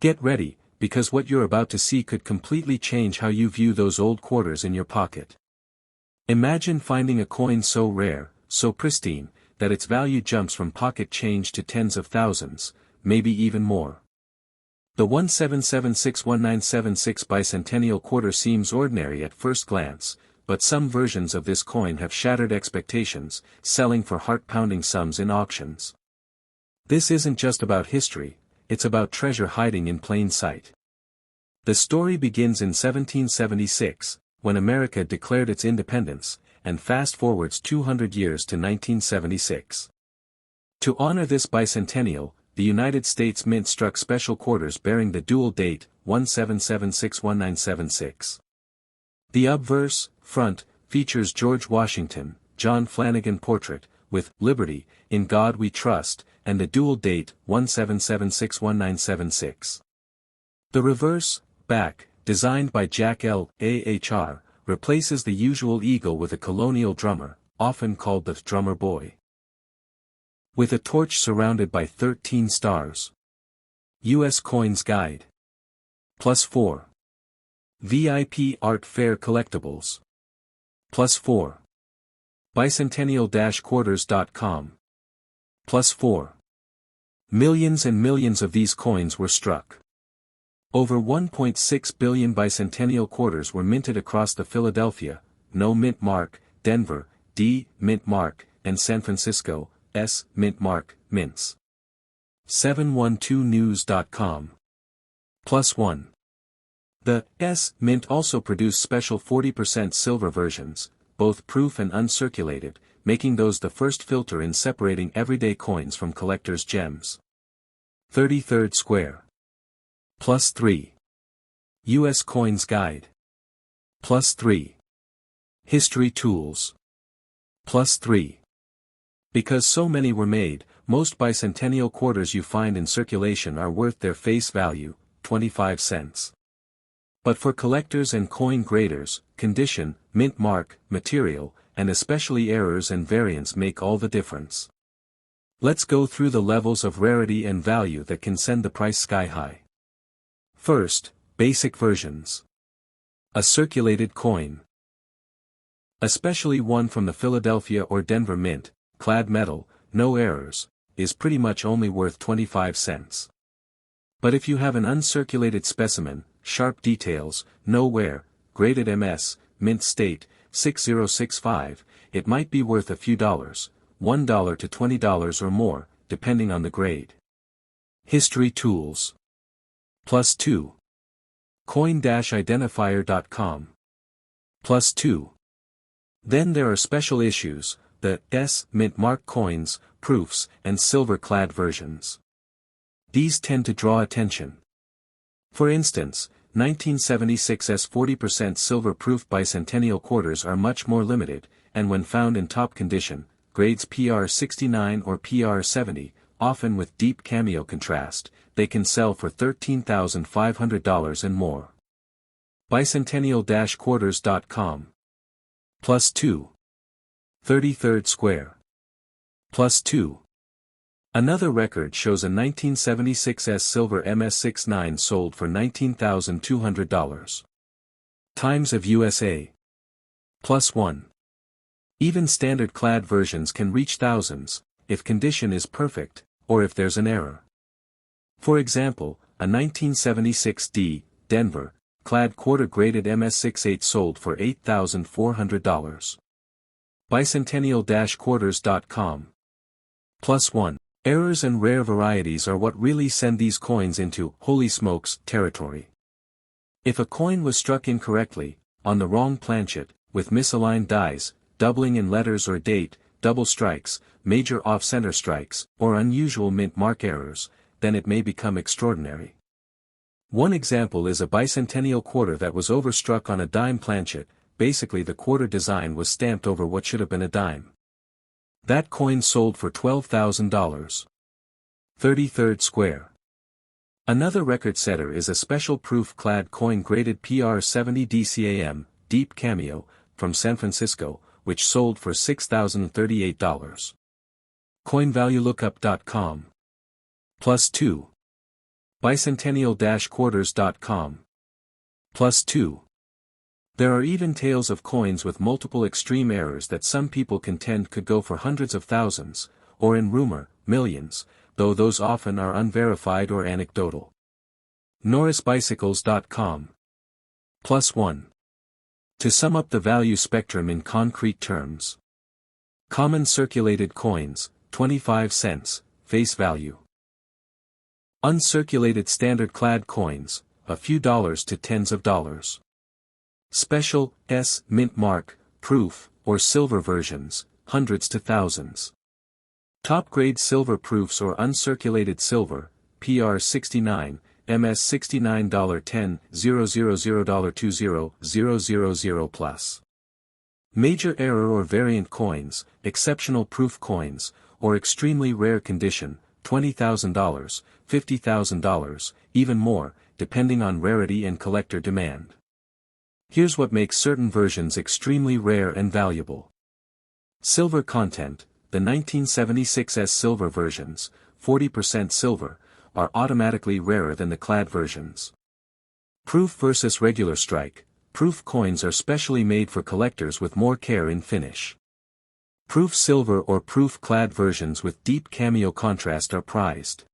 Get ready, because what you're about to see could completely change how you view those old quarters in your pocket. Imagine finding a coin so rare, so pristine, that its value jumps from pocket change to tens of thousands, maybe even more. The 17761976 Bicentennial Quarter seems ordinary at first glance, but some versions of this coin have shattered expectations, selling for heart-pounding sums in auctions. This isn't just about history, it's about treasure hiding in plain sight. The story begins in 1776, when America declared its independence, and fast-forwards 200 years to 1976. To honor this bicentennial, the United States Mint struck special quarters bearing the dual date, 17761976. The obverse, front, features George Washington, John Flanagan portrait, with "Liberty, in God We Trust," and the dual date, 17761976. The reverse, back, designed by Jack L. Ahr, replaces the usual eagle with a colonial drummer, often called the drummer boy, with a torch surrounded by 13 stars. U.S. Coins Guide. +4. VIP Art Fair Collectibles. +4. Bicentennial-quarters.com. +4. Millions and millions of these coins were struck. Over 1.6 billion bicentennial quarters were minted across the Philadelphia, No Mint Mark, Denver, D. Mint Mark, and San Francisco, S. Mint Mark, mints. 712news.com. +1. The S. Mint also produced special 40% silver versions, both proof and uncirculated, making those the first filter in separating everyday coins from collectors' gems. 33rd Square. +3. U.S. Coins Guide. +3. History Tools. +3. Because so many were made, most bicentennial quarters you find in circulation are worth their face value, 25 cents. But for collectors and coin graders, condition, mint mark, material, and especially errors and variants make all the difference. Let's go through the levels of rarity and value that can send the price sky high. First, basic versions. A circulated coin, especially one from the Philadelphia or Denver Mint, clad metal, no errors, is pretty much only worth 25 cents. But if you have an uncirculated specimen, sharp details, no wear, graded MS, mint state, 6065, it might be worth a few dollars, $1 to $20 or more, depending on the grade. History Tools. +2. Coin-identifier.com. +2. Then there are special issues, the S. Mint Mark coins, proofs, and silver-clad versions. These tend to draw attention. For instance, 1976's 40% silver-proof bicentennial quarters are much more limited, and when found in top condition, grades PR 69 or PR 70, often with deep cameo contrast, they can sell for $13,500 and more. Bicentennial-quarters.com. +2. 33rd Square. +2. Another record shows a 1976's silver MS69 sold for $19,200. Times of USA. +1. Even standard clad versions can reach thousands, if condition is perfect, or if there's an error. For example, a 1976 D, Denver, clad quarter-graded MS68 sold for $8,400. Bicentennial-quarters.com. +1. Errors and rare varieties are what really send these coins into "holy smokes" territory. If a coin was struck incorrectly, on the wrong planchet, with misaligned dies, doubling in letters or date, double strikes, major off-center strikes, or unusual mint mark errors, then it may become extraordinary. One example is a bicentennial quarter that was overstruck on a dime planchet. Basically the quarter design was stamped over what should have been a dime. That coin sold for $12,000. 33rd Square. Another record setter is a special proof-clad coin graded PR 70 DCAM, Deep Cameo, from San Francisco, which sold for $6,038. CoinValueLookup.com. +2. Bicentennial-Quarters.com. +2. There are even tales of coins with multiple extreme errors that some people contend could go for hundreds of thousands, or in rumor, millions, though those often are unverified or anecdotal. NorrisBicycles.com. +1. To sum up the value spectrum in concrete terms. Common circulated coins, 25 cents, face value. Uncirculated standard clad coins, a few dollars to tens of dollars. Special, S, mint mark, proof, or silver versions, hundreds to thousands. Top-grade silver proofs or uncirculated silver, PR 69, MS $69 $10 $000 $20 plus. Major error or variant coins, exceptional proof coins, or extremely rare condition, $20,000, $50,000, even more, depending on rarity and collector demand. Here's what makes certain versions extremely rare and valuable. Silver content. The 1976S silver versions, 40% silver, are automatically rarer than the clad versions. Proof versus regular strike. Proof coins are specially made for collectors with more care in finish. Proof silver or proof clad versions with deep cameo contrast are prized.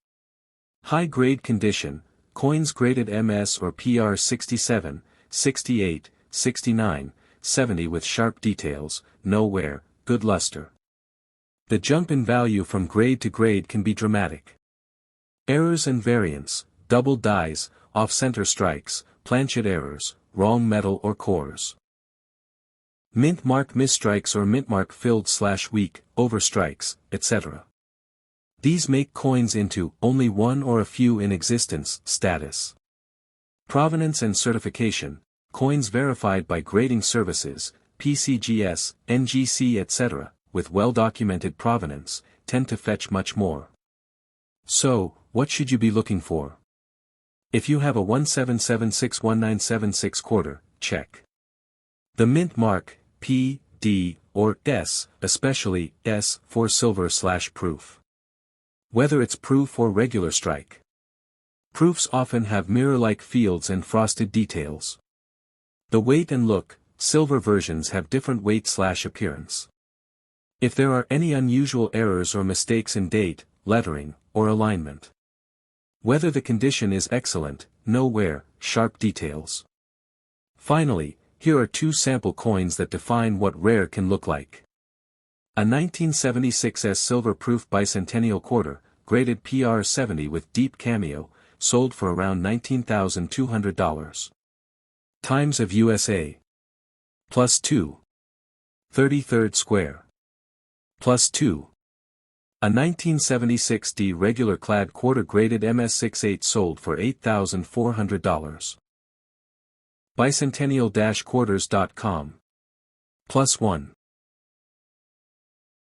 High-grade condition. Coins graded MS or PR 67, 68, 69, 70 with sharp details, no wear, good luster. The jump in value from grade to grade can be dramatic. Errors and variants, double dies, off-center strikes, planchet errors, wrong metal or cores. Mint mark misstrikes or mint mark filled/weak, overstrikes, etc. These make coins into only one or a few in existence status. Provenance and certification. Coins verified by grading services, PCGS, NGC etc., with well-documented provenance, tend to fetch much more. So, what should you be looking for? If you have a 17761976 quarter, check. The mint mark, P, D, or S, especially S, for silver/proof. Whether it's proof or regular strike. Proofs often have mirror-like fields and frosted details. The weight and look. Silver versions have different weight/appearance. If there are any unusual errors or mistakes in date, lettering, or alignment. Whether the condition is excellent, no wear, sharp details. Finally, here are two sample coins that define what rare can look like. A 1976S silver-proof Bicentennial Quarter, graded PR 70 with deep cameo, sold for around $19,200. Times of USA. +2. 33rd Square. +2. A 1976D regular clad quarter graded MS68 sold for $8,400. Bicentennial-Quarters.com. +1.